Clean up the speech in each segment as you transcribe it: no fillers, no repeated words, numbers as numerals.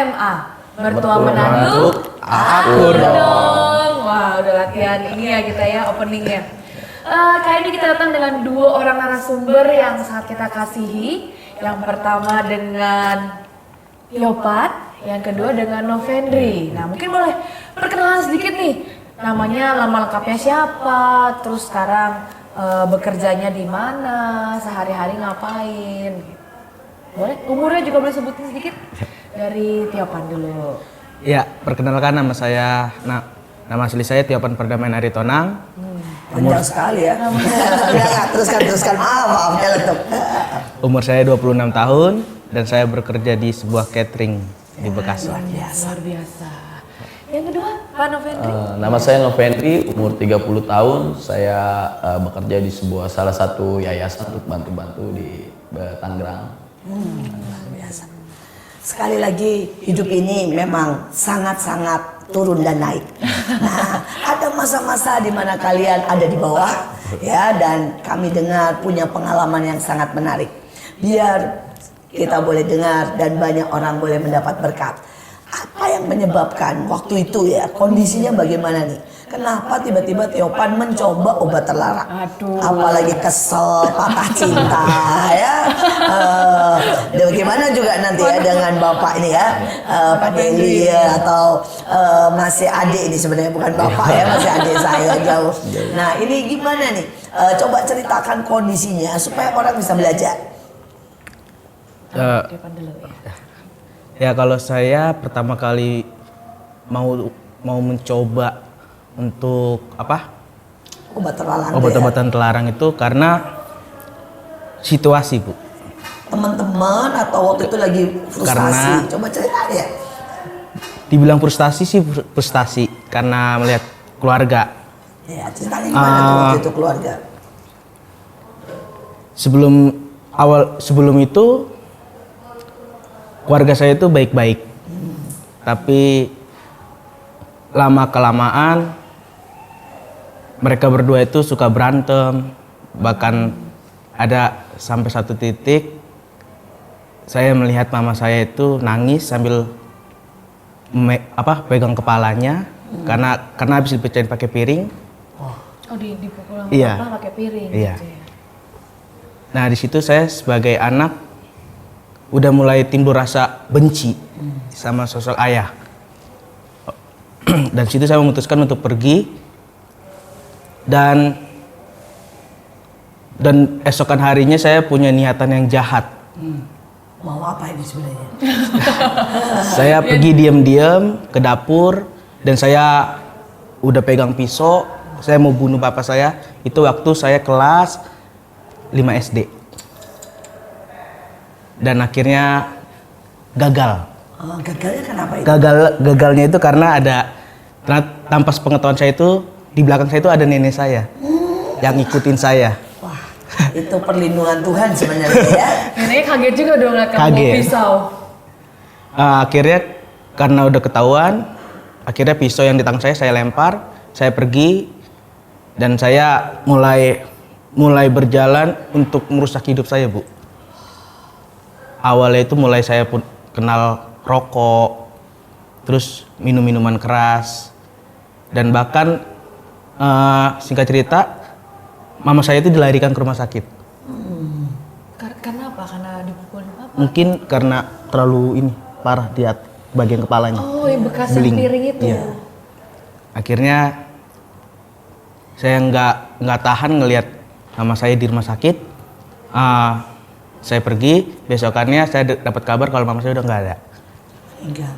MMA. Mertua menantu, akur dong. Wah, udah latihan ini ya kita ya, openingnya. Kali ini kita datang dengan dua orang narasumber yang sangat kita kasihi. Yang pertama dengan Tiopan, yang kedua dengan Novendri. Nah, mungkin boleh perkenalan sedikit nih. Namanya, nama lengkapnya siapa, terus sekarang bekerjanya di mana, sehari-hari ngapain. Boleh? Umurnya juga boleh sebutin sedikit. Dari Tiopan dulu. Ya, perkenalkan nama saya, nama asli saya Tiopan Perdamaian Aritonang. Panjang sekali ya. Teruskan. Maaf, nyeletuk. Umur saya 26 tahun dan saya bekerja di sebuah catering di Bekasi. Luar biasa. Yang kedua, Pak Novendri. Nama saya Novendri, umur 30 tahun. Saya bekerja di salah satu yayasan untuk bantu-bantu di Tangerang. Luar biasa. Sekali lagi, hidup ini memang sangat-sangat turun dan naik. Nah, ada masa-masa di mana kalian ada di bawah, ya, dan kami dengar punya pengalaman yang sangat menarik. Biar kita boleh dengar dan banyak orang boleh mendapat berkat. Apa yang menyebabkan waktu itu ya, kondisinya bagaimana nih? Kenapa tiba-tiba Tiopan mencoba obat terlarang? Aduh. Apalagi kesel, patah cinta ya. Bagaimana juga nanti ya dengan Bapak ini ya, Pak Deli ya, atau masih adik ini sebenarnya, bukan Bapak ya, masih adik saya jauh. Nah, ini gimana nih? Coba ceritakan kondisinya supaya orang bisa belajar. Tiopan dulu ya. Ya, kalau saya pertama kali mau mencoba untuk obat-obatan terlarang itu karena situasi, Bu. Teman-teman atau waktu itu lagi frustasi? Coba cerita ya. Dibilang frustasi sih frustasi karena melihat keluarga. Ya, ceritanya gimana tuh waktu itu keluarga? Sebelum itu keluarga saya itu baik-baik. Tapi lama kelamaan mereka berdua itu suka berantem, bahkan ada sampai satu titik saya melihat mama saya itu nangis sambil pegang kepalanya karena habis dipecahin pakai piring. Oh, dipukul sama Iya. Bapak pakai piring Iya. gitu ya. Nah, di situ saya sebagai anak udah mulai timbul rasa benci sama sosok ayah. Dan situ saya memutuskan untuk pergi dan esokan harinya saya punya niatan yang jahat. Mau apa ini sebenarnya? Saya pergi diam-diam ke dapur dan saya udah pegang pisau, saya mau bunuh bapak saya. Itu waktu saya kelas 5 SD. Dan akhirnya gagal. Gagalnya kenapa itu? Gagalnya itu karena tanpa sepengetahuan saya itu di belakang saya itu ada nenek saya yang ngikutin saya. Wah, itu perlindungan Tuhan sebenarnya ya. Neneknya kaget juga dong ngeliat kamu bawa pisau. Akhirnya karena udah ketahuan, akhirnya pisau yang di tangan saya lempar, saya pergi dan saya mulai berjalan untuk merusak hidup saya, Bu. Awalnya itu mulai saya pun kenal rokok, terus minum-minuman keras, dan bahkan singkat cerita, mama saya itu dilarikan ke rumah sakit. Karena apa? Karena dipukul Bapak? Mungkin karena terlalu parah di bagian kepalanya. Oh, yang bekas yang piring itu. Iya. Akhirnya saya nggak tahan ngelihat mama saya di rumah sakit. Saya pergi, besokannya saya dapat kabar kalau mama saya udah nggak ada.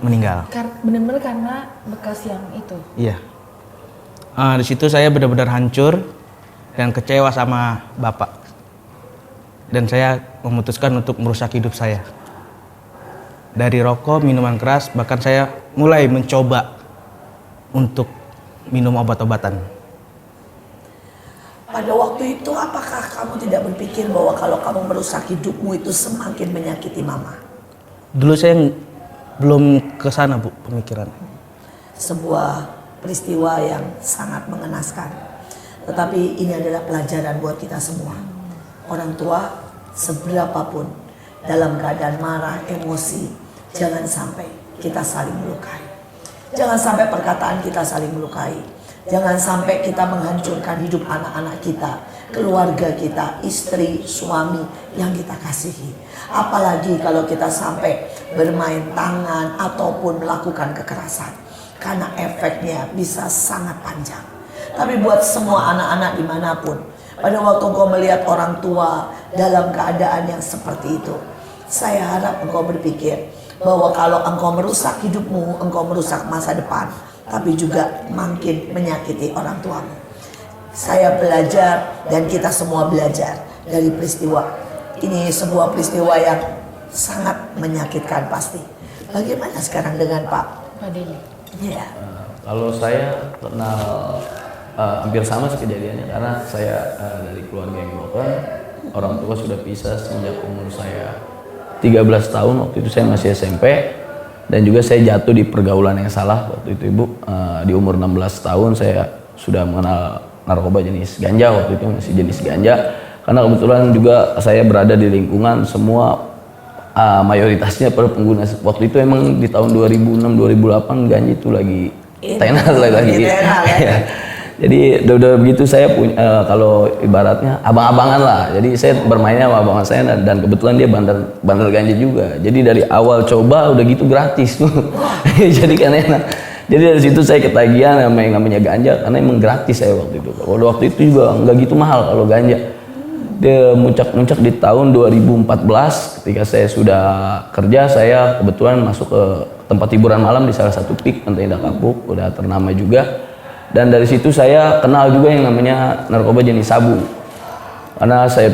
Meninggal. Benar-benar karena bekas yang itu. Iya. Di situ saya benar-benar hancur dan kecewa sama bapak. Dan saya memutuskan untuk merusak hidup saya. Dari rokok, minuman keras, bahkan saya mulai mencoba untuk minum obat-obatan. Pada waktu itu apakah kamu tidak berpikir bahwa kalau kamu merusak hidupmu itu semakin menyakiti mama? Dulu saya belum ke sana, Bu, pemikiran. Sebuah peristiwa yang sangat mengenaskan. Tetapi ini adalah pelajaran buat kita semua. Orang tua seberapapun dalam keadaan marah, emosi, jangan sampai kita saling melukai. Jangan sampai perkataan kita saling melukai. Jangan sampai kita menghancurkan hidup anak-anak kita, keluarga kita, istri, suami yang kita kasihi. Apalagi kalau kita sampai bermain tangan ataupun melakukan kekerasan. Karena efeknya bisa sangat panjang. Tapi buat semua anak-anak dimanapun, pada waktu engkau melihat orang tua dalam keadaan yang seperti itu, saya harap engkau berpikir bahwa kalau engkau merusak hidupmu, engkau merusak masa depan, tapi juga makin menyakiti orang tuamu. Saya belajar dan kita semua belajar dari peristiwa ini, sebuah peristiwa yang sangat menyakitkan pasti. Bagaimana sekarang dengan Pak Deli? Ya. Kalau saya kenal hampir sama sih kejadiannya, karena saya dari keluarga yang broken. Orang tua sudah pisah sejak umur saya 13 tahun, waktu itu saya masih SMP, dan juga saya jatuh di pergaulan yang salah waktu itu Ibu. Di umur 16 tahun saya sudah mengenal narkoba jenis ganja, waktu itu masih jenis ganja, karena kebetulan juga saya berada di lingkungan semua mayoritasnya para pengguna. Waktu itu emang di tahun 2006-2008 ganja itu lagi tenar lagi. Ya. Jadi udah begitu saya punya kalau ibaratnya abang-abangan lah. Jadi saya bermainnya sama abangan saya, dan kebetulan dia bandel ganja juga. Jadi dari awal coba udah gitu gratis tuh. Jadi kan enak. Jadi dari situ saya ketagihan sama yang namanya ganja, karena emang gratis saya waktu itu. Kalau waktu itu juga nggak gitu mahal kalau ganja. Dia muncak-muncak di tahun 2014 ketika saya sudah kerja. Saya kebetulan masuk ke tempat hiburan malam di salah satu PIK Pantai Indah Kapuk, udah ternama juga. Dan dari situ saya kenal juga yang namanya narkoba jenis sabu. Karena saya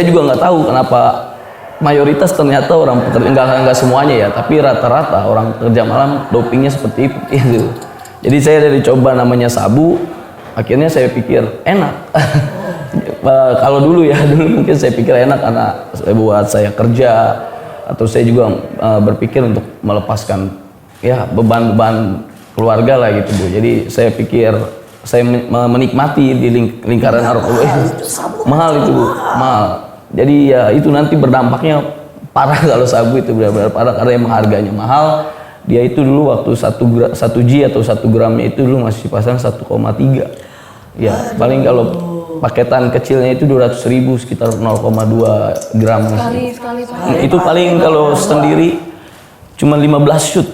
juga nggak tahu kenapa mayoritas ternyata orang pekerja, nggak semuanya ya, tapi rata-rata orang kerja malam dopingnya seperti itu. Jadi saya dari coba namanya sabu, akhirnya saya pikir enak. Kalau dulu mungkin saya pikir enak karena buat saya kerja, atau saya juga berpikir untuk melepaskan ya beban-beban keluarga lah gitu Bu. Jadi saya pikir saya menikmati di lingkaran narkoba. Mahal itu Bu, mahal. Jadi ya itu nanti berdampaknya parah kalau sabu itu benar-benar parah, karena emang harganya mahal. Dia itu dulu waktu 1 G atau 1 gramnya itu dulu masih pasang 1,3. Ya paling kalau paketan kecilnya itu 200.000, sekitar 0,2 gram. Sekali Itu paling kalau sendiri cuma 15 shoot.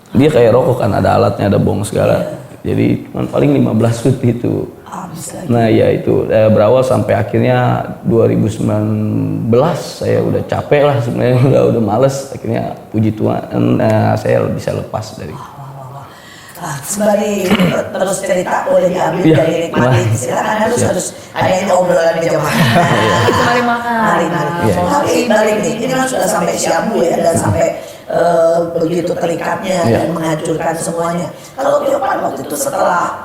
Dia kayak rokok kan, ada alatnya, ada bong segala. Jadi cuma paling 15 shoot itu. Nah ya itu berawal sampai akhirnya 2019 saya udah capek lah sebenarnya, udah males. Akhirnya puji Tuhan saya bisa lepas dari. Sembari terus cerita boleh diambil dari nikmati. Silakan harus ada yang obrolan meja makan. Mari makan. Mari. Tapi balik nih, ini kan sudah sampai syabu ya, dan sampai begitu terikatnya dan menghancurkan semuanya. Kalau Tiopan waktu itu setelah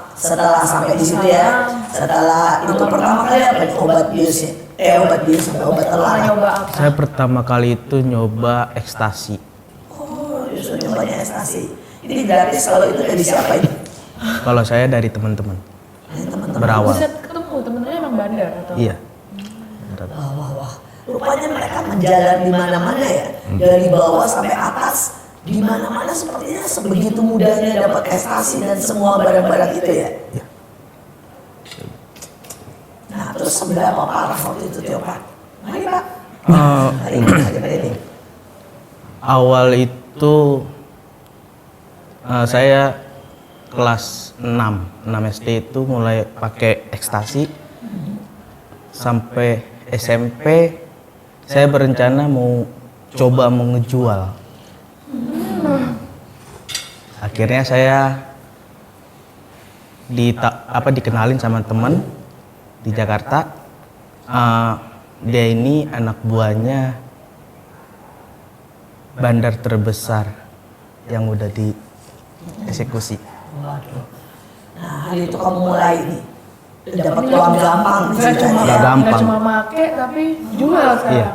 sampai di situ ya, setelah itu pertama kali apa nih obat bius sampai obat terlarang? Saya pertama kali itu nyoba ekstasi. Oh, justru nyobanya ekstasi. Ini gratis, kalau itu dari siapa ini? Kalau saya dari teman-teman. Teman-teman. Berawal. Bisa ketemu temennya emang bandar atau? Iya. Wah. Rupanya mereka menjalan di mana-mana ya, dari bawah sampai atas, di mana-mana sepertinya sebegitu mudahnya dapat ekstasi dan semua barang-barang itu ya. Iya. Nah, terus seberapa parah waktu itu Tiopan? Mari Pak. Ini. Awal itu saya kelas 6 SD itu mulai pakai ekstasi. Sampai SMP saya berencana mau coba ngejual. Akhirnya saya dikenalin sama teman di Jakarta. Dia ini anak buahnya bandar terbesar yang udah dieksekusi. Nah, hari itu kamu mulai nih dapat uang gampang ceritanya. Gampang. Nggak cuma make tapi jual sekarang. Iya.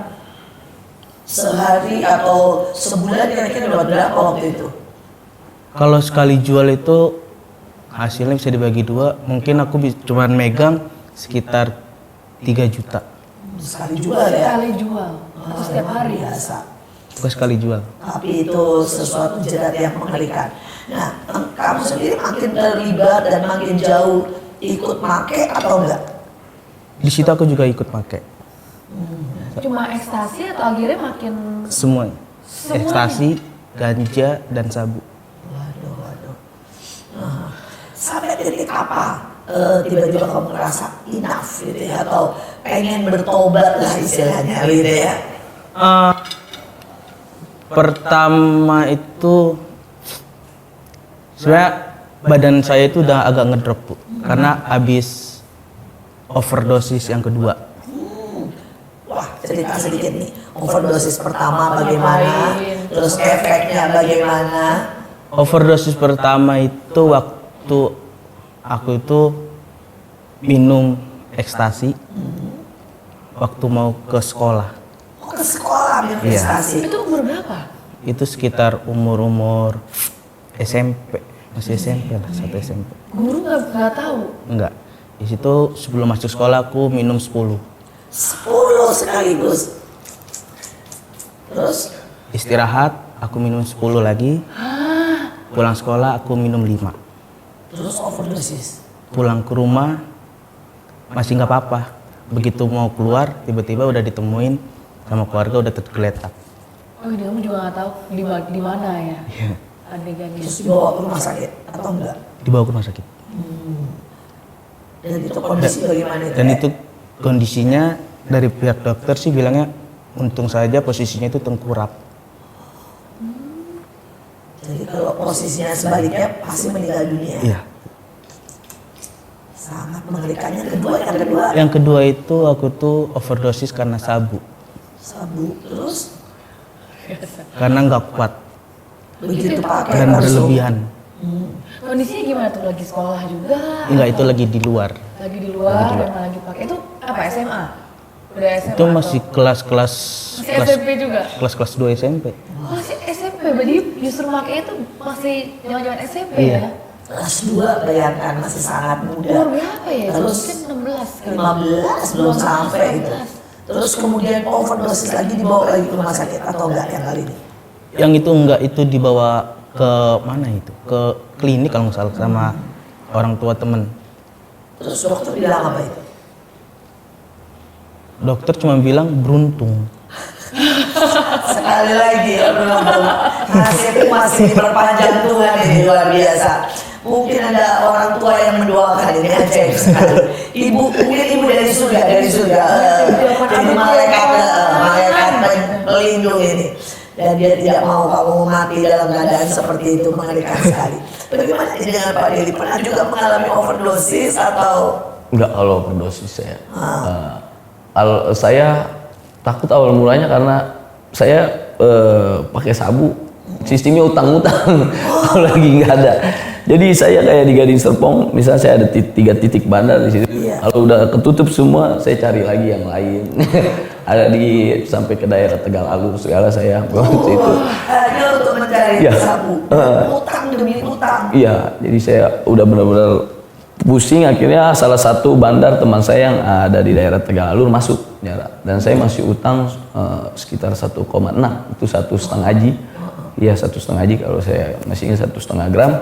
Sehari atau sebulan kira-kira dapat berapa waktu itu? Kalau sekali jual itu hasilnya bisa dibagi 2. Mungkin aku cuma megang sekitar 3 juta. Sekali jual ya? Sekali jual. Atau setiap hari. Biasa. suka sekali jual. Tapi itu sesuatu jerat yang mengerikan. Nah, kamu sendiri makin terlibat dan makin jauh ikut make atau enggak? Di situ aku juga ikut pakai Cuma ekstasi atau akhirnya makin semuanya. Ekstasi, ganja, dan sabu. Waduh. Nah, sampai titik apa tiba-tiba kamu merasa enough gitu ya, atau pengen bertobat lah istilahnya gitu ya? Pertama itu sebenarnya badan saya itu udah agak ngedrop Bu, karena habis overdosis yang kedua. Wah, cerita sedikit nih, overdosis pertama bagaimana, terus efeknya bagaimana? Overdosis pertama itu waktu aku itu minum ekstasi waktu mau ke sekolah. Mau ke sekolah ambil prestasi. itu umur berapa? Itu sekitar umur SMP, masih SMP lah, satu SMP. Guru nggak tahu. Enggak. Di situ sebelum masuk sekolah aku minum 10. 10 sekaligus. Terus Istirahat aku minum 10 lagi. Pulang sekolah aku minum 5. terus overdosis. Pulang ke rumah masih nggak apa-apa. Begitu mau keluar tiba-tiba udah ditemuin sama keluarga, udah tergeletak. Oh, ini kamu juga nggak tahu di mana ya adegannya. Terus dibawa ke rumah sakit atau enggak? Dibawa ke rumah sakit. Dan itu kondisi bagaimana itu? Dan itu kondisinya dari pihak dokter sih bilangnya untung saja posisinya itu tengkurap. Jadi kalau posisinya sebaliknya pasti meninggal dunia. Iya. Sangat mengerikan. Yang kedua, Yang kedua itu aku tuh overdosis karena sabu. sabu. Terus Karena nggak kuat begitu pakai dan langsung. berlebihan. Kondisinya gimana tuh, lagi sekolah juga? Enggak, itu lagi di luar. Lagi di luar, emang lagi pakai itu apa SMA? Udah SMA? Itu masih kelas-kelas Masih SMP juga? kelas 2 SMP. Masih SMP, berarti justru makanya itu masih zaman-zaman SMP Iya. ya? Kelas 2 bayangkan masih sangat muda. Umur berapa ya? Terus Mungkin 16 kali. 15 belum sampai gitu. Terus kemudian overdosis lagi dibawa lagi ke rumah sakit atau enggak yang kali ini? Yang itu enggak, itu dibawa ke mana itu? Ke klinik kalau nggak salah sama orang tua temen. Terus dokter bilang apa itu? Dokter cuma bilang beruntung. Sekali lagi ya beruntung. Nasib masih diperpanjang Tuhan, ini luar biasa. Mungkin ada orang tua yang mendoakan ini ajaib sekali. Mungkin ibu dari surga, jadi malaikat pelindung ini. Dan dia tidak mau kamu mati dalam keadaan seperti itu, mengerikan sekali. Bagaimana ini dengan Pak Deli? Pernah juga mengalami overdosis atau? Enggak, kalau overdosis saya. Kalau saya takut awal mulanya karena saya pakai sabu, sistemnya utang-utang kalau lagi nggak ada. Jadi saya kayak di Gading Serpong, misalnya saya ada 3 titik bandar di situ. Iya. Kalau udah ketutup semua, saya cari lagi yang lain. Ada di sampai ke daerah Tegal Alur segala saya waktu itu. Hanya untuk mencari Iya. sabu, utang demi utang. Iya, jadi saya udah benar-benar pusing. Akhirnya salah satu bandar teman saya yang ada di daerah Tegal Alur masuk nyara, dan saya masih utang sekitar 1,6, itu 1,5 Ji. Iya, 1,5 Ji kalau saya masih ingat, 1,5 gram.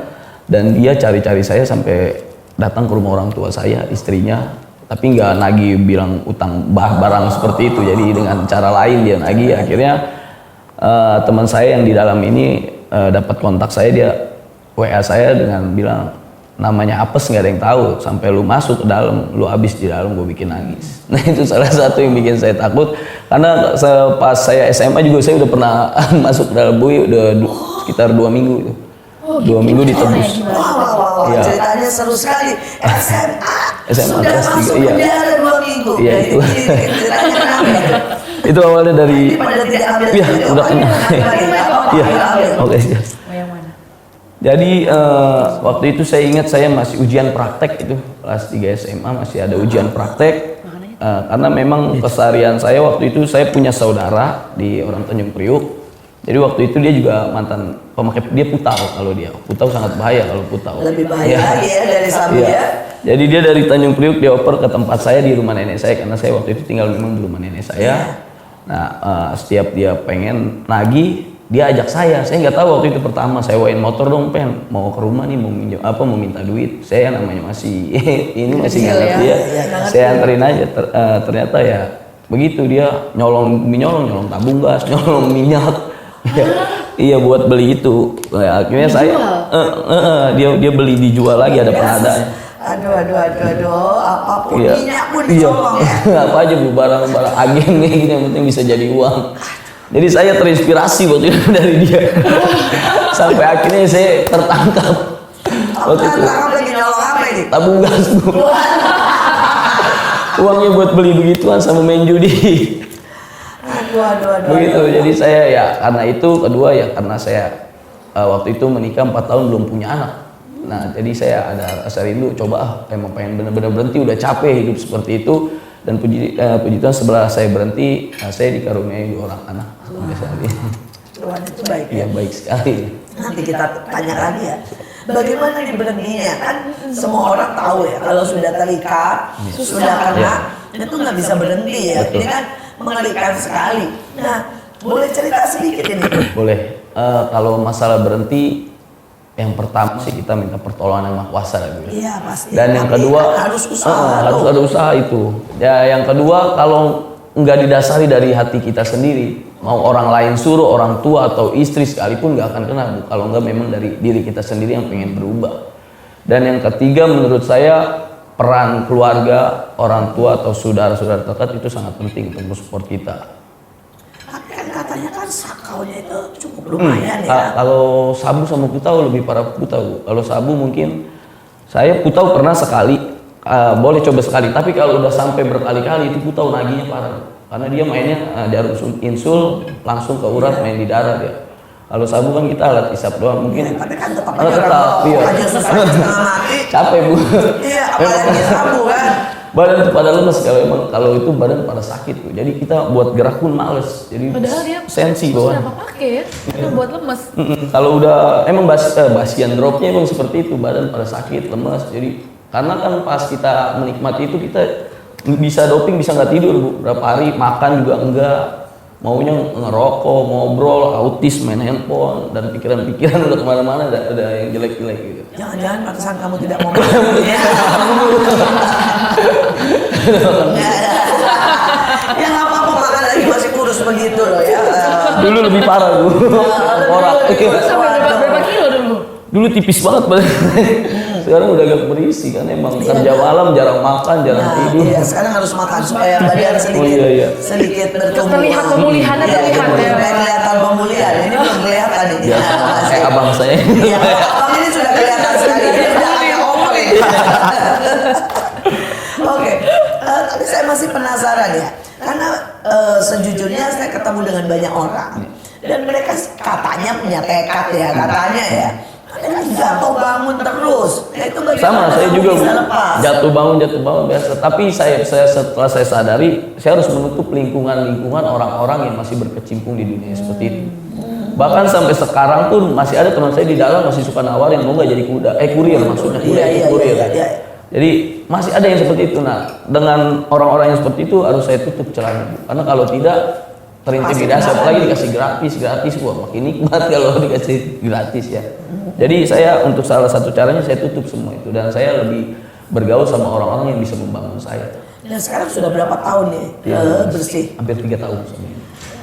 Dan dia cari-cari saya sampai datang ke rumah orang tua saya, istrinya, tapi nggak nagih bilang utang barang seperti itu. Jadi dengan cara lain dia nagih. Akhirnya teman saya yang di dalam ini dapat kontak saya, dia WA saya dengan bilang namanya apes, nggak ada yang tahu, sampai lu masuk ke dalam, lu habis di dalam, gue bikin nangis. Nah itu salah satu yang bikin saya takut, karena pas saya SMA juga saya udah pernah masuk ke dalam bui, udah sekitar 2 minggu itu. 2 minggu ditebus. Wow, Iya. ceritanya seru sekali. SMA SMA sudah kelas masuk 3, iya. penjara 2 minggu. Iya, Nah, itu. ceritanya kenapa itu? Itu awalnya dari, Pada tidak ambil iya video, udah kena. Iya, ambil. oke siap. Oh, yang mana? Jadi waktu itu saya ingat saya masih ujian praktek itu, kelas 3 SMA masih ada ujian praktek. Karena memang keseharian saya waktu itu, saya punya saudara di orang Tanjung Priuk. Jadi waktu itu dia juga mantan pemakai, dia putau. Kalau dia putau sangat bahaya kalau putau. Lebih bahaya Iya. lagi ya dari sabu Iya. ya. Jadi dia dari Tanjung Priuk dia oper ke tempat saya di rumah nenek saya, karena saya waktu itu tinggal memang di rumah nenek saya. Nah, setiap dia pengen nagih, dia ajak saya nggak tahu waktu itu pertama saya sewain motor dong, pengen mau ke rumah nih, mau minjem apa, mau minta duit. Saya namanya masih ini masih nggak ngerti ya, saya anterin aja. Ternyata ya begitu, dia nyolong tabung gas, nyolong minyak. Iya, buat beli itu. Nah, akhirnya saya dia beli, dijual lagi, ada pengadaan. Aduh, apapun minyak pun dicolong ya. Apa aja Bu, barang-barang agen kayak gini yang penting bisa jadi uang. Jadi saya terinspirasi waktu itu dari dia. Sampai akhirnya saya tertangkap. Waktu itu. Lagi nyolong apa ini? Tabung gas Bu. Uangnya buat beli begituan sama main judi. Aduh. Begitu. Jadi saya ya karena itu, kedua ya karena saya waktu itu menikah 4 tahun belum punya anak. Nah, jadi saya ada rasa rindu, coba emang pengen bener-bener berhenti, udah capek hidup seperti itu. Dan puji Tuhan setelah saya berhenti, saya dikaruniai 2 orang anak. Tuhan itu baik ya. Iya, baik sekali. Nanti kita tanya lagi ya. Bagaimana diberhentinya? Kan semua orang tahu ya, kalau sudah terikat, sudah kena, itu nggak bisa berhenti ya. Betul. Ini kan mengerikan sekali. Nah, boleh cerita sedikit ini? Boleh. Kalau masalah berhenti, yang pertama sih kita minta pertolongan Yang Maha Kuasa gitu. Iya pasti. Dan yang kedua harus usaha. harus ada usaha itu. Ya, yang kedua kalau nggak didasari dari hati kita sendiri, mau orang lain suruh, orang tua atau istri sekalipun nggak akan kena Bu. Kalau nggak memang dari diri kita sendiri yang pengen berubah. Dan yang ketiga menurut saya peran keluarga, orang tua atau saudara-saudara terdekat itu sangat penting untuk mensupport kita. Tapi kan katanya kan sakaunya itu cukup lumayan ya. Kalau sabu sama putau lebih parah putau Bu. Kalau sabu mungkin saya putau pernah sekali, boleh coba sekali. Tapi kalau udah sampai berkali-kali itu putau nagihnya parah. Karena dia mainnya jarum insul langsung ke urat, main di darah dia. Kalau sabu kan kita alat isap doang mungkin. Tapi kan tetap Iya. aja susah setengah mati. Capek Bu. Iya, apalagi sabu kan. Badan itu pada lemes kalau itu badan pada sakit tuh. Jadi kita buat gerak pun males. Jadi Padahal dia sensi sudah bawaan. pakai ya, itu buat lemes. Kalau udah emang basian dropnya emang seperti itu, badan pada sakit, lemes. Jadi karena kan pas kita menikmati itu kita bisa doping, bisa nggak tidur Bu. Berapa hari makan juga enggak. Maunya ngerokok, ngobrol, autis, main handphone, dan pikiran-pikiran udah kemana-mana, ada yang jelek-jelek gitu. Jangan-jangan pantesan kamu tidak mau makan. Ya nggak apa-apa, makan lagi masih kurus begitu loh ya. Dulu lebih parah Bu. Orang. Sampai berapa kilo dulu? Dulu tipis banget badan. Sekarang udah agak berisi kan, emang kerja malam, jarang makan, jarang tidur. Iya, sekarang harus makan supaya badan sedikit sedikit bertumbuh. Terlihat pemulihannya terlihat ya. Kelihatan pemulihan. Ini belum kelihatan ini. Ya, kayak abang saya. Iya, abang ini sudah kelihatan sekali. Ini udah kayak omong ini. Oke, tapi saya masih penasaran ya. Karena sejujurnya saya ketemu dengan banyak orang dan mereka katanya punya tekad ya, katanya ya. Jatuh bangun terus. Nah, itu Sama saya juga Bu. bisa lepas. Jatuh bangun biasa. Tapi saya setelah saya sadari, saya harus menutup lingkungan orang-orang yang masih berkecimpung di dunia seperti itu. Bahkan sampai sekarang pun masih ada teman saya di dalam masih suka nawarin mau nggak jadi kurir maksudnya kurir. Iya. Jadi masih ada yang seperti itu. Nah, dengan orang-orang yang seperti itu harus saya tutup celahnya Bu. Karena kalau tidak terintimidasi, apalagi dikasih gratis, wah makin nikmat kalau dikasih gratis ya. Jadi saya untuk salah satu caranya saya tutup semua itu dan saya lebih bergaul sama orang-orang yang bisa membangun saya. Dan sekarang sudah berapa tahun nih bersih? Hampir 3 tahun sama ini.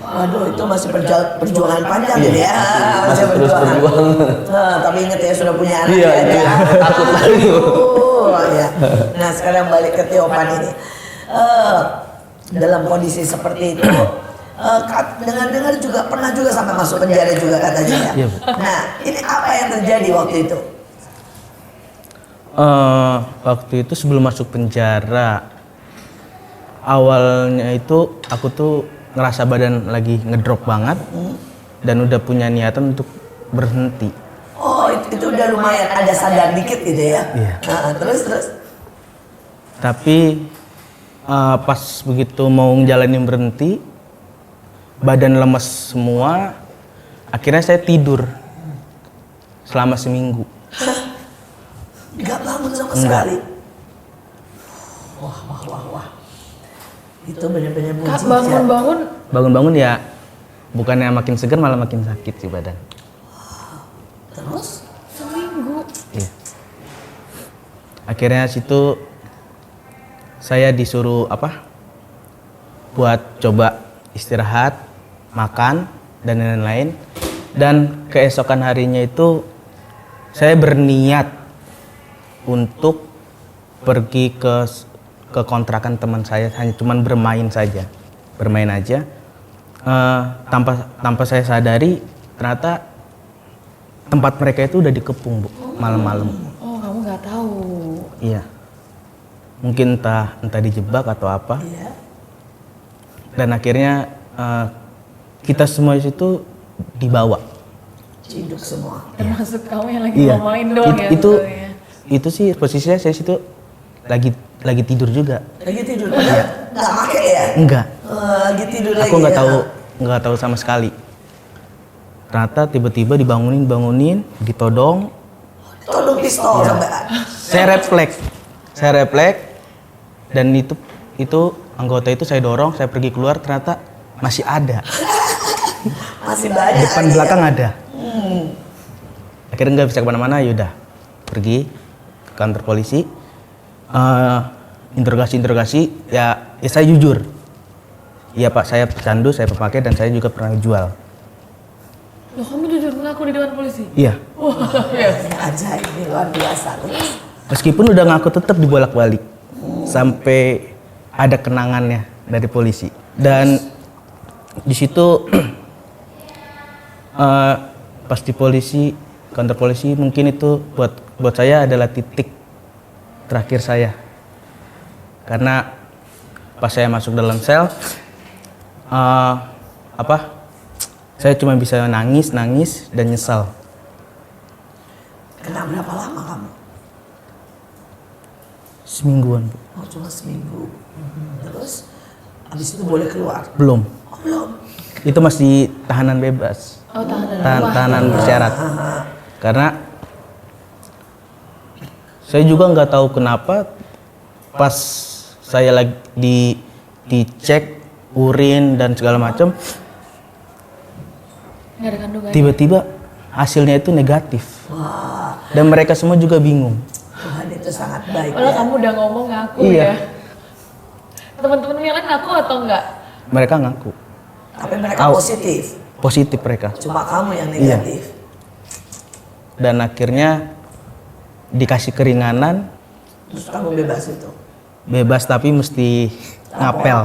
Waduh, itu masih perjuangan panjang ini ya. Masih terus berjuang. Nah, tapi ingat ya sudah punya anak Iya, ya. takut lagi. Ya. Nah, sekarang balik ke Tiopan ini. Dalam kondisi seperti itu, dengar-dengar juga pernah juga sampai masuk penjara juga katanya ya. Iya, Bu. Nah, ini apa yang terjadi waktu itu? Waktu itu sebelum masuk penjara, awalnya itu aku tuh ngerasa badan lagi ngedrop banget dan udah punya niatan untuk berhenti. Oh, itu udah lumayan ada sadar dikit gitu ya. Iya. Nah, terus. Tapi pas begitu mau ngejalanin berhenti, badan lemes semua, akhirnya saya tidur selama seminggu. Nggak bangun sama Enggak. sekali. Wah. Itu benar-benar mujizat. Bangun-bangun bangun-bangun ya bukannya makin segar malah makin sakit sih badan. Terus? Seminggu. Iya. Akhirnya situ saya disuruh buat coba istirahat, makan dan lain-lain. Dan keesokan harinya itu saya berniat untuk pergi ke kontrakan teman saya, hanya cuman bermain aja. Tanpa saya sadari ternyata tempat mereka itu udah dikepung, Bu, malam-malam. Oh, kamu nggak tahu. Iya. Mungkin entah dijebak atau apa. Iya. Dan akhirnya kita semua itu dibawa. Ciduk semua. Termasuk kamu yang lagi Iya. mau main doang ya. sebenarnya. Itu sih posisinya saya situ lagi tidur juga. Lagi tidur. Nggak make ya? Enggak. Lagi tidur lagi. Aku ya? nggak tahu sama sekali. Ternyata tiba-tiba dibangunin, ditodong. Todong pistol Iya. sampai. Saya refleks dan itu anggota itu saya dorong, saya pergi keluar ternyata masih ada. Masih banyak. Depan lagi belakang ya? ada. Akhirnya nggak bisa kemana-mana, yaudah pergi ke kantor polisi. Interogasi ya saya jujur. Iya Pak, saya pecandu, saya pemakai dan saya juga pernah jual. Loh, kamu jujur mengaku di depan polisi? Iya. Wah, yes. Ajaib, ini luar biasa. Meskipun udah ngaku tetap dibolak-balik sampai ada kenangannya dari polisi. Dan di situ pas di kantor polisi mungkin itu buat saya adalah titik terakhir saya. Karena pas saya masuk dalam sel saya cuma bisa nangis dan nyesal. Kena berapa lama kamu? Semingguan, Bu. Oh, cuma seminggu. Terus habis itu boleh keluar? Belum. Oh, belum. Itu masih tahanan bebas. Oh, tahanan. Tahanan bersyarat. Karena saya juga nggak tahu kenapa pas saya lagi dicek urin dan segala macam, Nggak ada kandungan. tiba-tiba hasilnya itu negatif. Wah, Dan mereka semua juga bingung. Tuhan itu sangat baik. Padahal Ya. kamu udah ngomong ngaku Iya. ya. Teman-teman yang lain ngaku atau enggak? Mereka ngaku Tapi mereka Au. positif. mereka. Cuma kamu yang Iya. negatif. Dan akhirnya dikasih keringanan, Terus kamu bebas itu. bebas tapi mesti ngapel.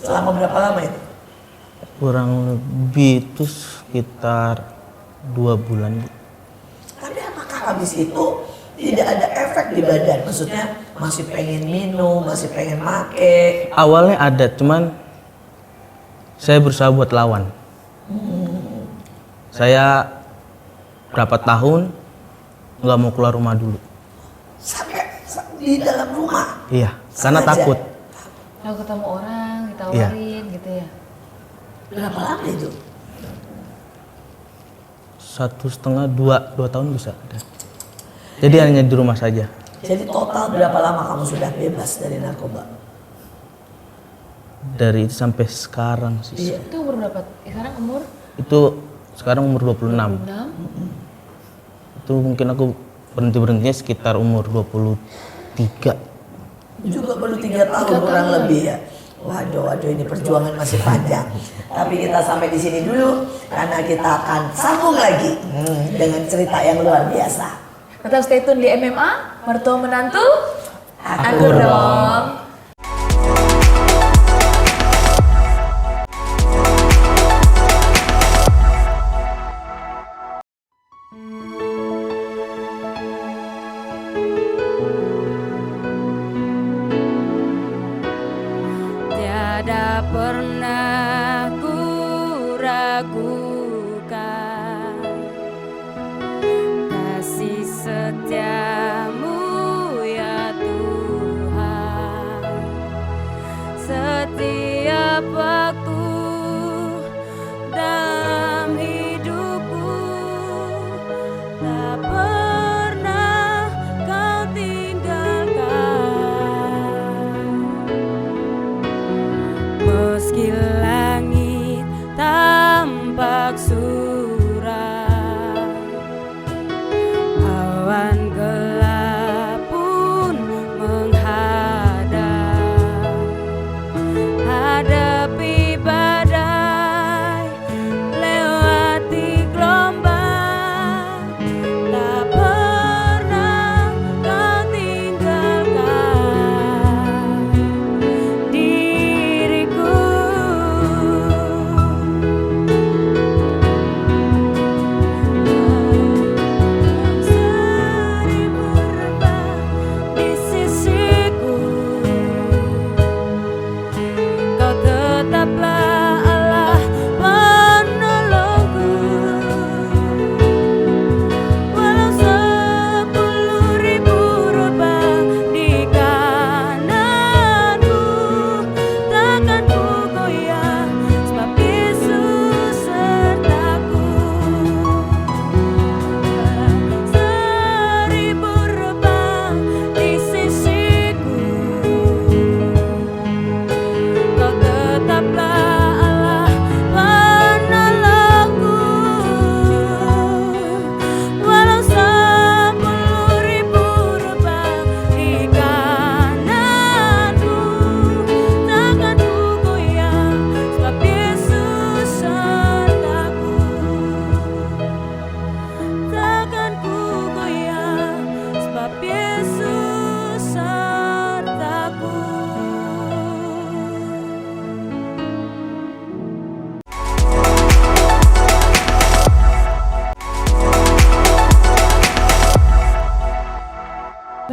Selama berapa lama itu? Kurang lebih itu sekitar 2 bulan. Bu. Tapi apakah habis itu tidak ada efek di badan? Maksudnya masih pengen minum, masih pengen make. Awalnya ada, cuman saya berusaha buat lawan. Saya berapa tahun nggak mau keluar rumah dulu. Sampai di dalam rumah. Iya, karena Sengaja. takut. Kalau ketemu orang, ditawarin gitu ya. Berapa lama itu? 1,5 2 tahun bisa. Jadi hanya di rumah saja. Jadi total berapa lama kamu sudah bebas dari narkoba? Dari itu sampai sekarang sih. Iya. Itu umur berapa? Sekarang umur Itu sekarang umur 26. 6? Itu mungkin aku berhentinya sekitar umur 23. Juga baru 3 tahun kurang lebih ya. Waduh, ini perjuangan masih panjang. Tapi kita sampai di sini dulu karena kita akan sambung lagi dengan cerita yang luar biasa. Tetap stay tune di MMA, mertua menantu, Aku dong. Tiada pernah ku ragukan kasih setiamu ya Tuhan. Setiap waktu dalam hidupku tak pernah kau tinggalkan. Meski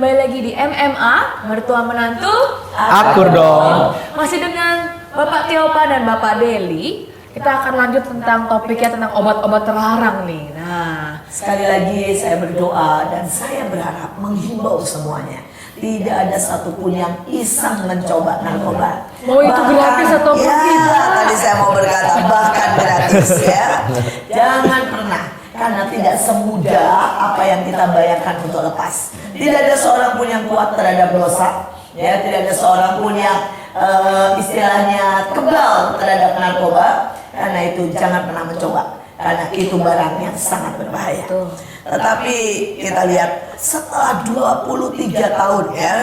Kembali lagi di MMA, mertua menantu. Akur dong. Masih dengan Bapak Tiopa dan Bapak Deli. Kita akan lanjut tentang topiknya tentang obat-obat terlarang nih. Nah, Sekali lagi saya berdoa dan saya berharap menghimbau semuanya. Tidak ada satupun yang iseng mencoba narkoba. Mau itu gratis atau ya, tidak? tadi saya mau berkata bahkan gratis ya. Jangan pernah, karena tidak semudah apa yang kita bayangkan untuk lepas. Tidak ada seorang pun yang kuat terhadap dosa. Ya, tidak ada seorang pun yang istilahnya kebal terhadap narkoba. Karena itu jangan pernah mencoba. Karena itu barang yang sangat berbahaya. Tetapi kita lihat setelah 23 tahun ya,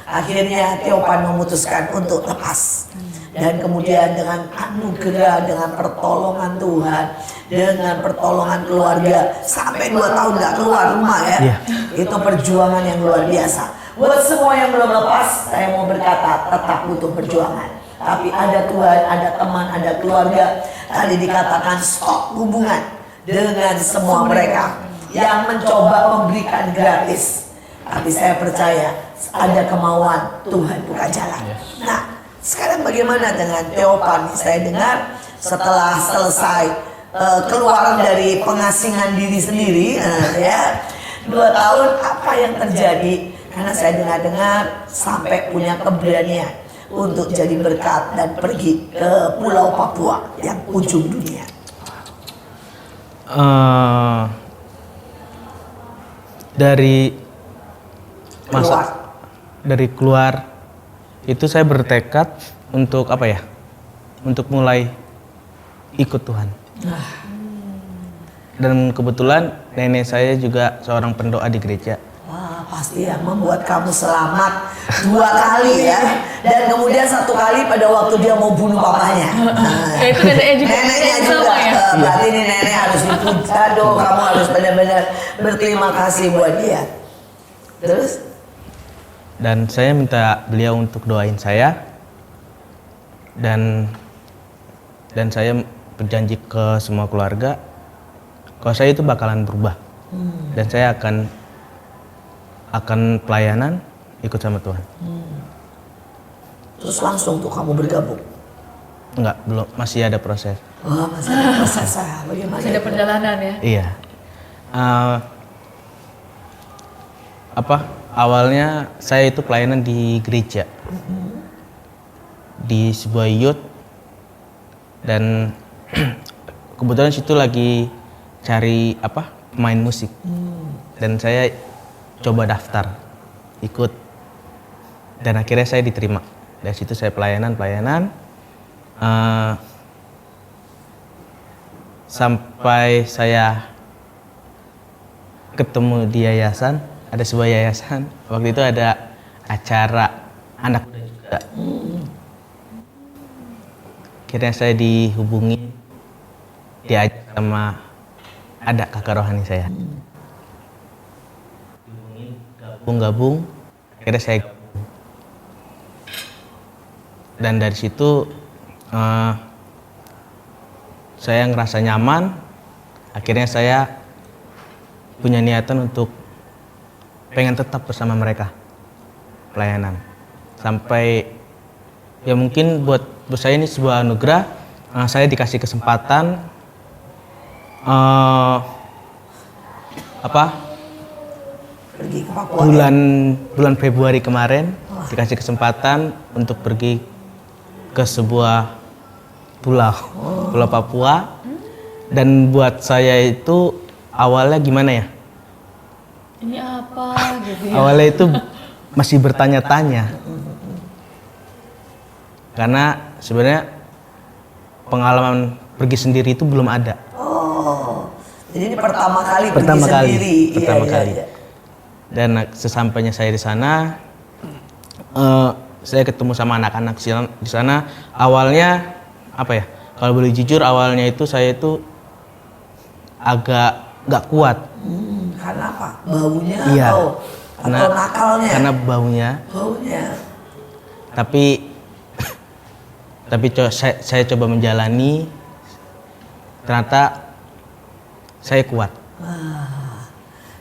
akhirnya Tiopan memutuskan untuk lepas. Dan kemudian dengan anugerah, dengan pertolongan Tuhan, dengan pertolongan keluarga, sampai 2 tahun gak keluar rumah ya. Itu perjuangan yang luar biasa. Buat semua yang belum lepas, saya mau berkata tetap butuh perjuangan. Tapi ada Tuhan, ada teman, ada keluarga. Tadi dikatakan stop hubungan dengan semua mereka yang mencoba memberikan gratis. Tapi saya percaya ada kemauan Tuhan buka jalan. Nah, sekarang bagaimana dengan Tiopan? Saya dengar setelah selesai keluar dari pengasingan diri sendiri, ya 2 tahun apa yang terjadi? Karena saya dengar sampai punya keberanian untuk jadi berkat dan pergi ke Pulau Papua yang ujung dunia. Dari Keluar. dari keluar itu saya bertekad untuk apa ya? Untuk mulai ikut Tuhan. Dan kebetulan nenek saya juga seorang pendoa di gereja. Wah, pasti yang membuat kamu selamat 2 kali ya. Dan kemudian 1 kali pada waktu dia mau bunuh papanya. Nah, itu neneknya juga. neneknya Sama juga. ya? Berarti ini nenek harus dipuja dong. Kamu harus benar-benar berterima kasih buat dia. Terus? Dan saya minta beliau untuk doain saya. Dan saya berjanji ke semua keluarga kalau saya itu bakalan berubah. Dan saya akan pelayanan ikut sama Tuhan. Terus langsung tuh kamu bergabung? Enggak, belum, masih ada proses. Oh, masih ada proses. Bagaimana? masih ada perjalanan ya. Iya. Awalnya saya itu pelayanan di gereja. Di sebuah youth. Dan kebetulan situ lagi cari pemain musik. Dan saya coba daftar ikut. Dan akhirnya saya diterima. Dari situ saya pelayanan. Sampai saya ketemu di yayasan, ada sebuah yayasan. Waktu itu ada acara anak muda juga. Akhirnya saya dihubungi, diajak sama ada kakak rohani saya. Gabung, akhirnya saya gabung. Dan dari situ saya ngerasa nyaman. Akhirnya saya punya niatan untuk pengen tetap bersama mereka pelayanan sampai ya mungkin buat saya ini sebuah anugerah. Saya dikasih kesempatan Pergi ke Papua. bulan Februari kemarin dikasih kesempatan untuk pergi ke sebuah pulau Papua. Dan buat saya itu awalnya gimana ya? Ini apa gitu ya? Awalnya itu masih bertanya-tanya. Karena sebenarnya pengalaman pergi sendiri itu belum ada. Oh, jadi ini pertama kali Pertama pergi kali, sendiri. pertama Iya, kali. iya. Dan sesampainya saya di sana, saya ketemu sama anak-anak di sana. Awalnya kalau boleh jujur, awalnya itu saya itu agak nggak kuat. Karena apa? Baunya Iya. atau nakalnya? Karena baunya. Baunya. Tapi saya coba menjalani. Ternyata saya kuat.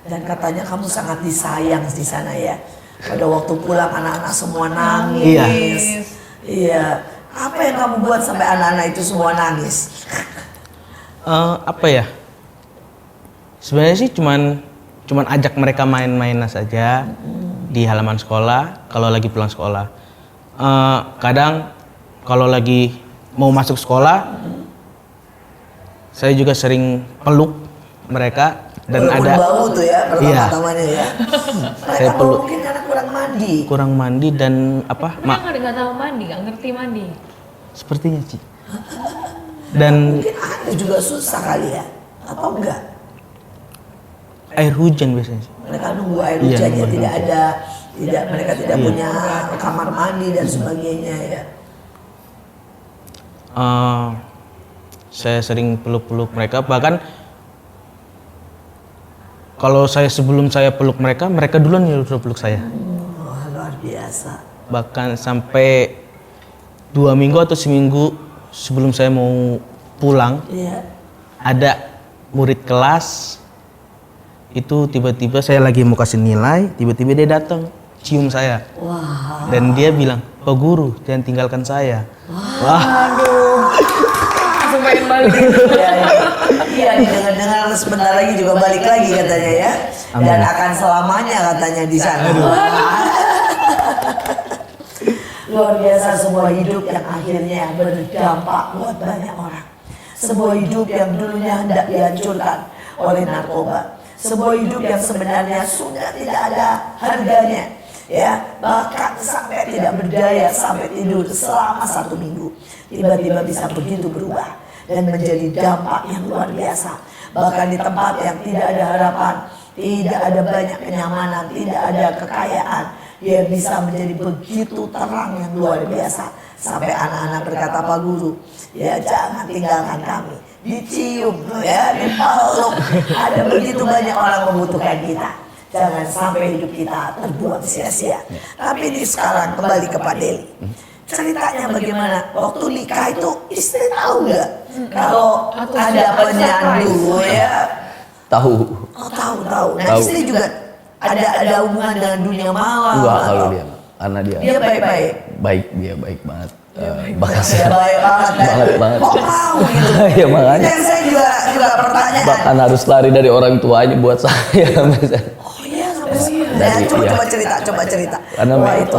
Dan katanya kamu sangat disayang di sana ya. Pada waktu pulang anak-anak semua nangis. Iya. Apa yang kamu buat sampai anak-anak itu semua nangis? Apa ya? Sebenarnya sih cuman ajak mereka main-main saja di halaman sekolah kalau lagi pulang sekolah. Kadang kalau lagi mau masuk sekolah, saya juga sering peluk mereka dan walaupun ada bau tuh ya pertama-tamanya ya. Saya Mereka bau peluk. mungkin karena kurang mandi. dan apa? Nggak tahu mandi, nggak ngerti mandi. Sepertinya Ci. Dan Mungkin air juga susah kali ya, atau enggak? air hujan biasanya Ci. Mereka nunggu air Iya, hujan ya, nunggu mereka tidak punya kamar mandi dan sebagainya ya. Saya sering peluk-peluk mereka, bahkan kalau sebelum saya peluk mereka duluan yang udah peluk saya. Wah, luar biasa. Bahkan sampai 2 minggu atau seminggu sebelum saya mau pulang, Iya. ada murid kelas itu tiba-tiba saya lagi mau kasih nilai, tiba-tiba dia datang cium saya. Wah. Dan dia bilang, "Pak Guru, jangan tinggalkan saya." Wah. Langsung pengen balik. Iya, dengar-dengar sebentar lagi juga balik lagi katanya ya. Dan akan selamanya katanya di sana. Luar biasa, sebuah hidup yang akhirnya berdampak buat banyak orang. Sebuah hidup yang dulunya hendak dihancurkan oleh narkoba. Sebuah hidup yang sebenarnya sudah tidak ada harganya. Ya, bahkan sampai tidak berdaya, sampai tidur selama 1 minggu. Tiba-tiba bisa begitu berubah dan menjadi dampak yang luar biasa. Bahkan di tempat yang tidak ada harapan, tidak ada banyak kenyamanan, tidak ada kekayaan, dia bisa menjadi begitu terang yang luar biasa. Sampai anak-anak berkata, "Pak Guru, ya jangan tinggalkan kami." Dicium, ya, dipeluk. Ada begitu banyak orang membutuhkan kita. Jangan sampai hidup kita terbuang sia-sia. Tapi ini sekarang kembali ke Pak Deli. Ceritanya bagaimana? Waktu nikah itu istri tahu nggak kalau ada penyandu ya? Tahu. Oh, tahu. Nah, Tahu. istri juga ada hubungan dengan dunia malam. Enggak atau- kalau dia, karena dia Dia baik-baik. dia baik banget. Bahkan Dia baik banget. banget. Kok mau gitu? Ya makanya. Dan saya juga pertanyaan. Bahkan harus lari dari orang tuanya buat saya. Oh iya, sampai sini. Dari- Coba iya. cerita. Karena Wah, itu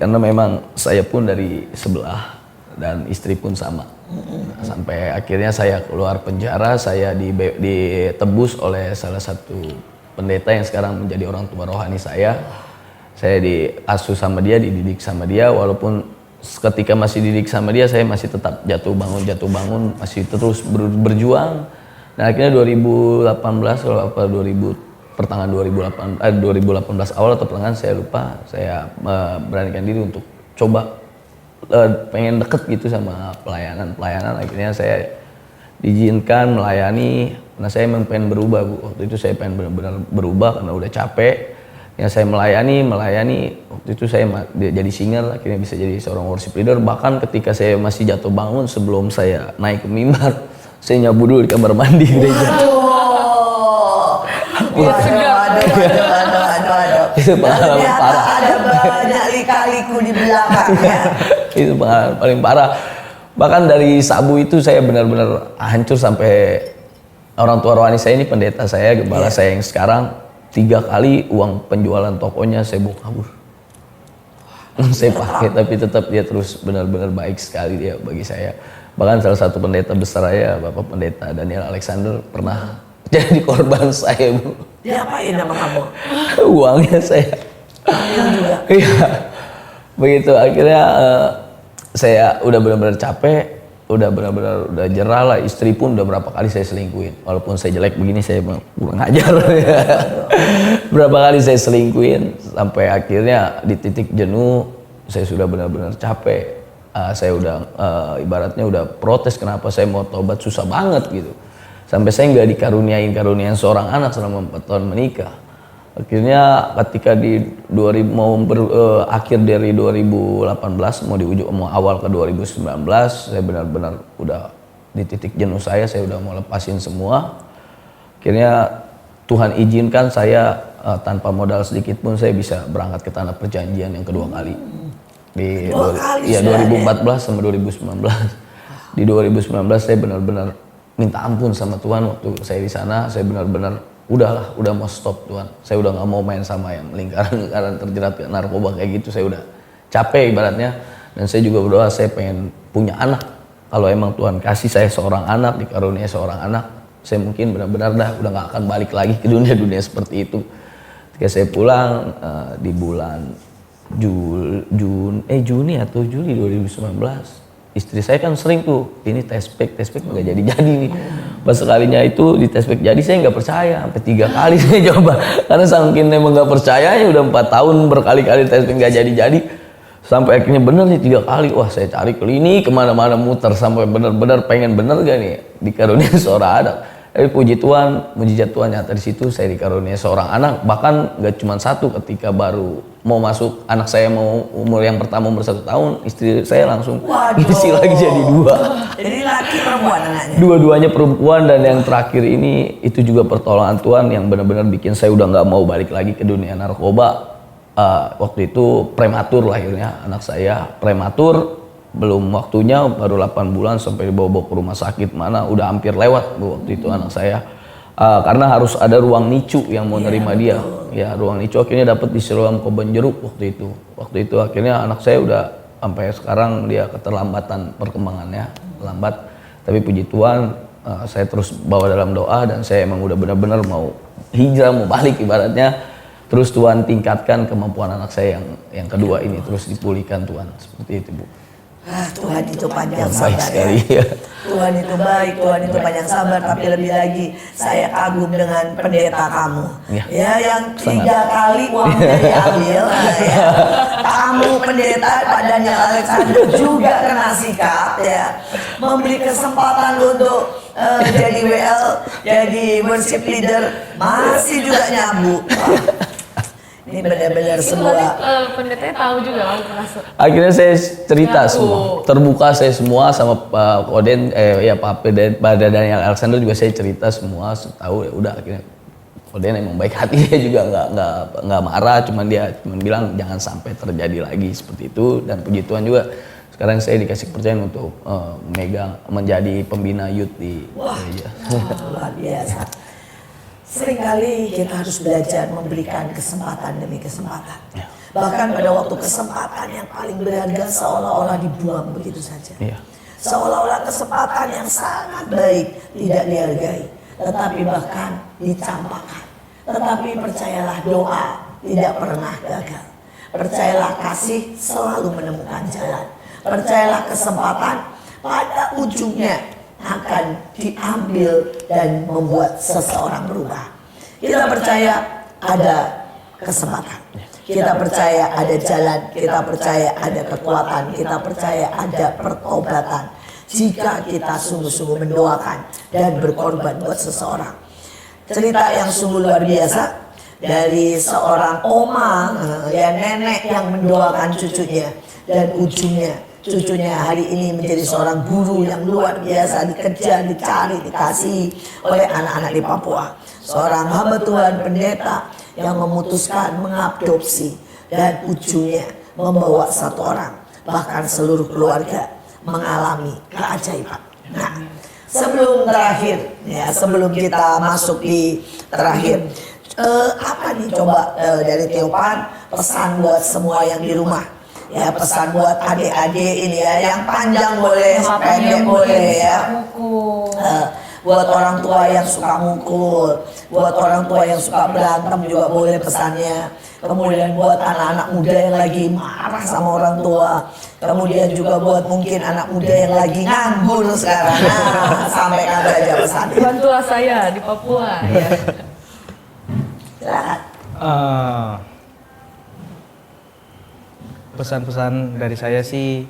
karena memang saya pun dari sebelah dan istri pun sama. Nah, sampai akhirnya saya keluar penjara, saya ditebus oleh salah satu pendeta yang sekarang menjadi orang tua rohani saya. Saya diasuh sama dia, dididik sama dia, walaupun ketika masih didik sama dia, saya masih tetap jatuh bangun, masih terus berjuang. Dan akhirnya 2018 atau 2018 awal atau pertengahan saya lupa, saya beranikan diri untuk coba pengen deket gitu sama pelayanan. Akhirnya saya diizinkan melayani. Nah, saya memang pengen berubah, Bu. Waktu itu saya pengen benar-benar berubah karena udah capek. Yang saya melayani waktu itu saya jadi singer, akhirnya bisa jadi seorang worship leader. Bahkan ketika saya masih jatuh bangun sebelum saya naik ke mimbar, saya nyabu dulu di kamar mandi gereja. Waduh. Itu pengalaman Ternyata parah. ada banyak lika-liku di belakangnya. Itu pengalaman paling parah. Bahkan dari sabu itu saya benar-benar hancur sampai orang tua rohani saya ini, pendeta saya, gembala saya yang sekarang, 3 kali uang penjualan tokonya saya bawa kabur. Saya pakai, tapi tetap dia terus benar-benar baik sekali dia bagi saya. Bahkan salah satu pendeta besar saya, Bapak Pendeta Daniel Alexander, pernah jadi korban saya, Bu. Diapain sama kamu? Uangnya saya. juga. Iya. Begitu akhirnya saya udah benar-benar capek, udah jerah lah. Istri pun udah berapa kali saya selingkuhin. Walaupun saya jelek begini, saya kurang ajar. Berapa kali saya selingkuhin sampai akhirnya di titik jenuh, saya sudah benar-benar capek. Saya udah ibaratnya udah protes, kenapa saya mau tobat susah banget gitu. Sampai saya nggak dikaruniain seorang anak selama 4 tahun menikah. Akhirnya ketika di akhir dari 2018 mau awal ke 2019, saya benar-benar udah di titik jenuh saya udah mau lepasin semua. Akhirnya Tuhan izinkan saya tanpa modal sedikit pun saya bisa berangkat ke tanah perjanjian yang kedua kali. Di Dua kali ya sudah 2014 sama 2019. Di 2019 saya benar-benar minta ampun sama Tuhan waktu saya di sana. Saya benar-benar udah mau stop Tuhan. Saya udah nggak mau main sama yang lingkaran terjerat narkoba kayak gitu. Saya udah capek ibaratnya. Dan saya juga berdoa saya pengen punya anak. Kalau emang Tuhan kasih saya seorang anak, dikaruniai seorang anak, saya mungkin benar-benar udah nggak akan balik lagi ke dunia seperti itu. Ketika saya pulang di bulan Juni atau Juli 2019, istri saya kan sering tuh ini tespek nggak jadi nih. Pas sekalinya itu di tespek jadi, saya nggak percaya, sampai 3 kali saya coba karena saking emang nggak percaya, udah 4 tahun berkali-kali tespek nggak jadi, sampai akhirnya bener nih 3 kali. Wah, saya cari klinik kemana-mana muter sampai bener-bener pengen bener gak nih dikaruniai seorang anak. Puji Tuhan, mujizat Tuhan nyata di situ, saya dikaruniai seorang anak. Bahkan gak cuma satu, ketika baru mau masuk, anak saya mau umur yang pertama umur 1 tahun, istri saya langsung isi lagi jadi 2. Jadi laki perempuan anaknya. Dua-duanya perempuan, dan yang terakhir ini itu juga pertolongan Tuhan yang benar-benar bikin saya udah nggak mau balik lagi ke dunia narkoba. Waktu itu prematur lahirnya anak saya, prematur. Belum waktunya, baru 8 bulan sampai dibawa ke rumah sakit, mana udah hampir lewat waktu itu anak saya, karena harus ada ruang nicu yang mau nerima dia. Ya, ruang nicu akhirnya dapat di Siloam Kebonjeruk waktu itu akhirnya anak saya udah sampai sekarang dia keterlambatan perkembangannya, lambat, tapi puji Tuhan saya terus bawa dalam doa, dan saya emang udah benar-benar mau hijrah, mau balik ibaratnya. Terus Tuhan tingkatkan kemampuan anak saya yang kedua ini, terus dipulihkan Tuhan, seperti itu Bu. Tuhan itu panjang Baik sabar sekali, ya. ya. Tuhan itu baik, Tuhan itu panjang sabar, tapi lebih lagi saya kagum dengan pendeta kamu. Ya, yang 3 kali uangnya diambil. Ya. Kamu pendeta Pak Daniel Alexander juga kena sikap ya. Memberi kesempatan untuk jadi WL, jadi worship leader, masih juga nyabu. Ini benar-benar sebuah. Pendetanya tahu juga kalau masuk. Akhirnya saya cerita semua, terbuka saya semua sama Pak Oden, Pak Daniel Alexander juga saya cerita semua, tahu ya udah. Akhirnya Oden emang baik hati, dia juga nggak marah, cuman bilang jangan sampai terjadi lagi seperti itu. Dan puji Tuhan juga sekarang saya dikasih kepercayaan untuk menjadi pembina youth di gereja. Luar biasa. Seringkali kita harus belajar memberikan kesempatan demi kesempatan. Bahkan pada waktu kesempatan yang paling berharga seolah-olah dibuang begitu saja. Seolah-olah kesempatan yang sangat baik tidak dihargai, tetapi bahkan dicampakkan. Tetapi percayalah, doa tidak pernah gagal. Percayalah, kasih selalu menemukan jalan. Percayalah, kesempatan pada ujungnya akan diambil dan membuat seseorang berubah. Kita percaya ada kesempatan, kita percaya ada jalan, kita percaya ada kekuatan, kita percaya ada pertobatan jika kita sungguh-sungguh mendoakan dan berkorban buat seseorang. Cerita yang sungguh luar biasa dari seorang oma, ya nenek yang mendoakan cucunya, dan ujungnya cucunya hari ini menjadi seorang guru yang luar biasa, dikejar, dicari, dikasihi oleh anak-anak di Papua. Seorang hamba Tuhan pendeta yang memutuskan mengadopsi, dan ujungnya membawa 1 orang, bahkan seluruh keluarga mengalami keajaiban. Nah, sebelum terakhir, ya sebelum kita masuk di terakhir, apa nih coba dari Theopan pesan buat semua yang di rumah? Ya, pesan buat adik-adik ini ya, yang panjang boleh, pendek boleh ya. Buat orang tua yang suka mukul, buat orang tua yang suka berantem juga boleh pesannya. Kemudian buat anak-anak muda yang lagi marah sama orang tua. Kemudian juga buat mungkin anak muda yang lagi nganggur sekarang. Nah, sampaikan saja pesannya. Bantulah saya di Papua ya. Silakan. Pesan-pesan dari saya sih,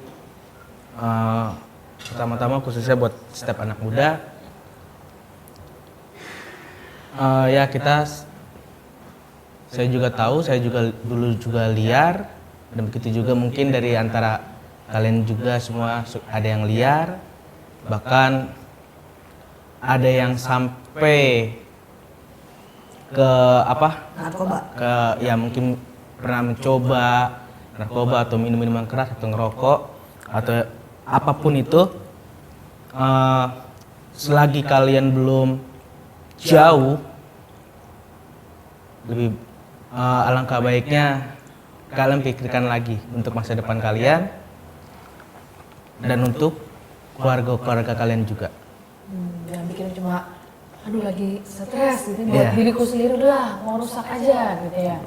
pertama-tama khususnya buat setiap anak muda, ya saya juga tahu, saya juga dulu juga liar, dan begitu juga mungkin dari antara kalian juga semua ada yang liar, bahkan ada yang sampai ke apa? Narkoba. Ke ya mungkin pernah mencoba narkoba atau minum-minuman keras atau ngerokok atau apapun itu, selagi kalian belum jauh, lebih alangkah baiknya kalian pikirkan lagi untuk masa depan kalian dan untuk keluarga kalian juga. Jangan bikin cuma aduh lagi stres gitu buat Iya. diriku sendiri, udah mau rusak aja gitu ya.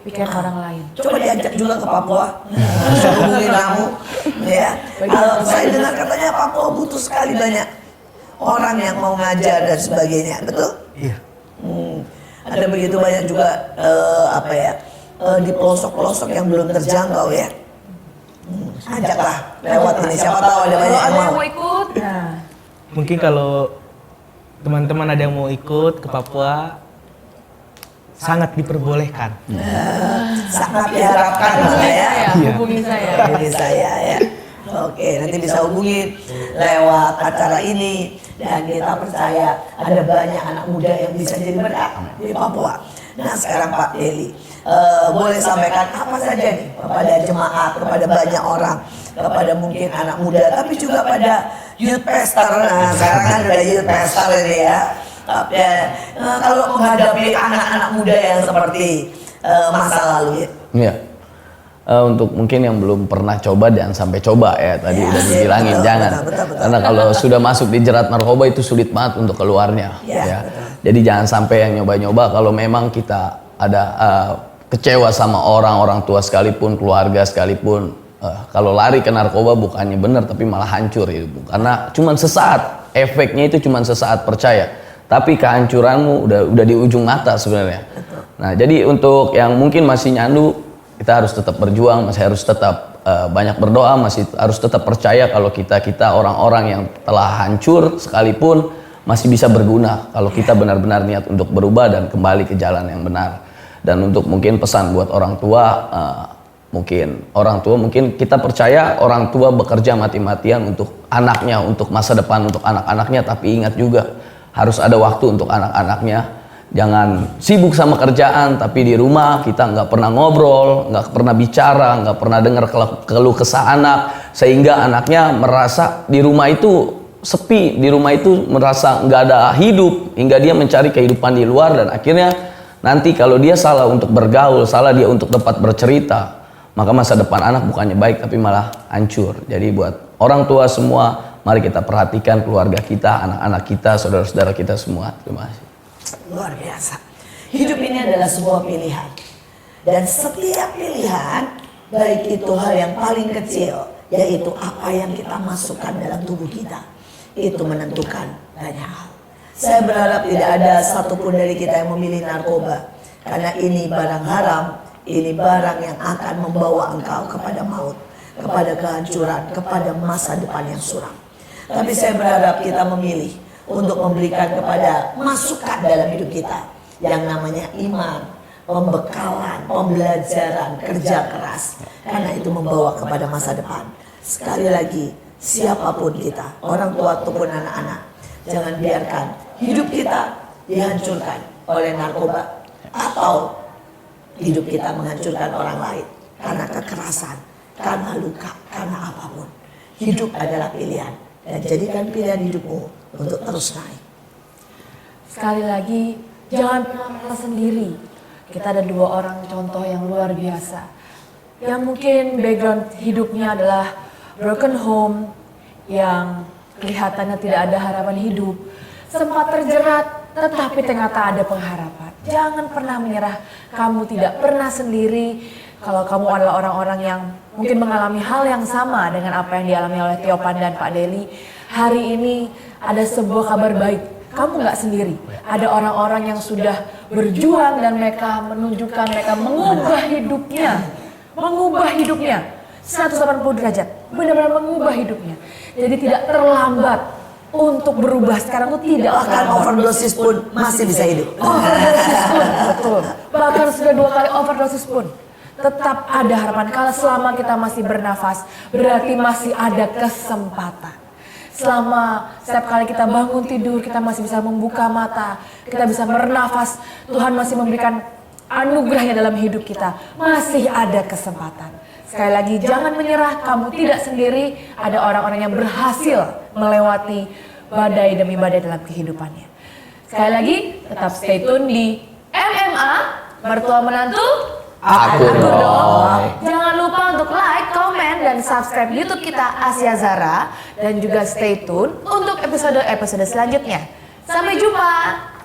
Pikirin orang lain. Coba diajak juga ke Papua, hubungin kamu, ya. Kalau saya dengar katanya Papua butuh sekali banyak orang yang mau ngajar dan sebagainya, betul? Iya. Ada begitu banyak juga di pelosok-pelosok yang belum terjangkau ya. Ajaklah lewat ini, siapa tahu ada banyak Kalau yang ada yang mau. mau ikut, nah Mungkin kalau teman-teman ada yang mau ikut ke Papua, sangat diperbolehkan. Sangat diharapkan lah ya. hubungin saya. Hubungi saya ya. Oke, nanti bisa hubungi lewat acara ini dan kita percaya ada banyak anak muda yang bisa jadi berkah di Papua. Nah sekarang Pak Deli, boleh sampaikan apa saja nih kepada jemaat, kepada banyak orang, kepada mungkin anak muda, tapi juga pada youth pastor. Nah sekarang kan udah youth pastor ini ya. Kalau menghadapi anak-anak muda yang seperti masa lalu ya. Iya. Untuk mungkin yang belum pernah coba jangan sampai coba ya, tadi Ya, udah iya, dibilangin betul, jangan. betul. Karena kalau sudah masuk di jerat narkoba itu sulit banget untuk keluarnya Ya, ya. betul. Jadi jangan sampai yang nyoba-nyoba, kalau memang kita ada kecewa sama orang tua sekalipun, keluarga sekalipun, kalau lari ke narkoba bukannya benar tapi malah hancur itu. Karena cuman sesaat, efeknya itu cuman sesaat, percaya. Tapi kehancuranmu udah di ujung mata sebenarnya. Nah, jadi untuk yang mungkin masih nyandu, kita harus tetap berjuang, masih harus tetap banyak berdoa, masih harus tetap percaya kalau kita orang-orang yang telah hancur sekalipun masih bisa berguna kalau kita benar-benar niat untuk berubah dan kembali ke jalan yang benar. Dan untuk mungkin pesan buat orang tua, mungkin kita percaya orang tua bekerja mati-matian untuk anaknya, untuk masa depan, untuk anak-anaknya, tapi ingat juga harus ada waktu untuk anak-anaknya. Jangan sibuk sama kerjaan, tapi di rumah kita nggak pernah ngobrol, nggak pernah bicara, nggak pernah dengar keluh kesah anak, sehingga anaknya merasa di rumah itu sepi, di rumah itu merasa nggak ada hidup, hingga dia mencari kehidupan di luar, dan akhirnya nanti kalau dia salah untuk bergaul, salah dia untuk dapat bercerita, maka masa depan anak bukannya baik tapi malah hancur. Jadi buat orang tua semua, mari kita perhatikan keluarga kita, anak-anak kita, saudara-saudara kita semua. Terima kasih. Luar biasa. Hidup ini adalah sebuah pilihan. Dan setiap pilihan, baik itu hal yang paling kecil, yaitu apa yang kita masukkan dalam tubuh kita, itu menentukan banyak hal. Saya berharap tidak ada satupun dari kita yang memilih narkoba, karena ini barang haram, ini barang yang akan membawa engkau kepada maut, kepada kehancuran, kepada masa depan yang suram. Tapi saya berharap kita memilih untuk memberikan kepada masukan dalam hidup kita yang namanya iman, pembekalan, pembelajaran, kerja keras, karena itu membawa kepada masa depan. Sekali lagi, siapapun kita, orang tua ataupun anak-anak, jangan biarkan hidup kita dihancurkan oleh narkoba atau hidup kita menghancurkan orang lain karena kekerasan, karena luka, karena apapun. Hidup adalah pilihan, dan jadikan pilihan hidupmu untuk terus naik. Sekali lagi, jangan pernah merasa sendiri. Kita ada 2 orang contoh yang luar biasa, yang mungkin background hidupnya adalah broken home, yang kelihatannya tidak ada harapan hidup, sempat terjerat, tetapi ternyata ada pengharapan. Jangan pernah menyerah, kamu tidak pernah sendiri. Kalau kamu adalah orang-orang yang mungkin mengalami hal yang sama dengan apa yang dialami oleh Tiopan dan Pak Deli, hari ini ada sebuah kabar baik. Kamu nggak sendiri. Ada orang-orang yang sudah berjuang dan mereka menunjukkan mereka mengubah hidupnya 180 derajat, benar-benar mengubah hidupnya. Jadi tidak terlambat untuk berubah. Sekarang tuh tidak Bahkan overdosis pun masih bisa hidup. Overdosis pun, betul. Bahkan sudah 2 kali overdosis pun tetap ada harapan. Kalau selama kita masih bernafas, berarti masih ada kesempatan. selama setiap kali kita bangun tidur, kita masih bisa membuka mata, kita bisa bernafas, Tuhan masih memberikan anugerahnya dalam hidup kita. Masih ada kesempatan. Sekali lagi, jangan menyerah, kamu tidak sendiri. Ada orang-orang yang berhasil melewati badai demi badai dalam kehidupannya. Sekali lagi, tetap stay tune di MMA, Mertua Menantu, Aku dong. Jangan lupa untuk like, komen, dan subscribe YouTube kita Asia Zara. Dan juga stay tune untuk episode-episode selanjutnya. Sampai jumpa.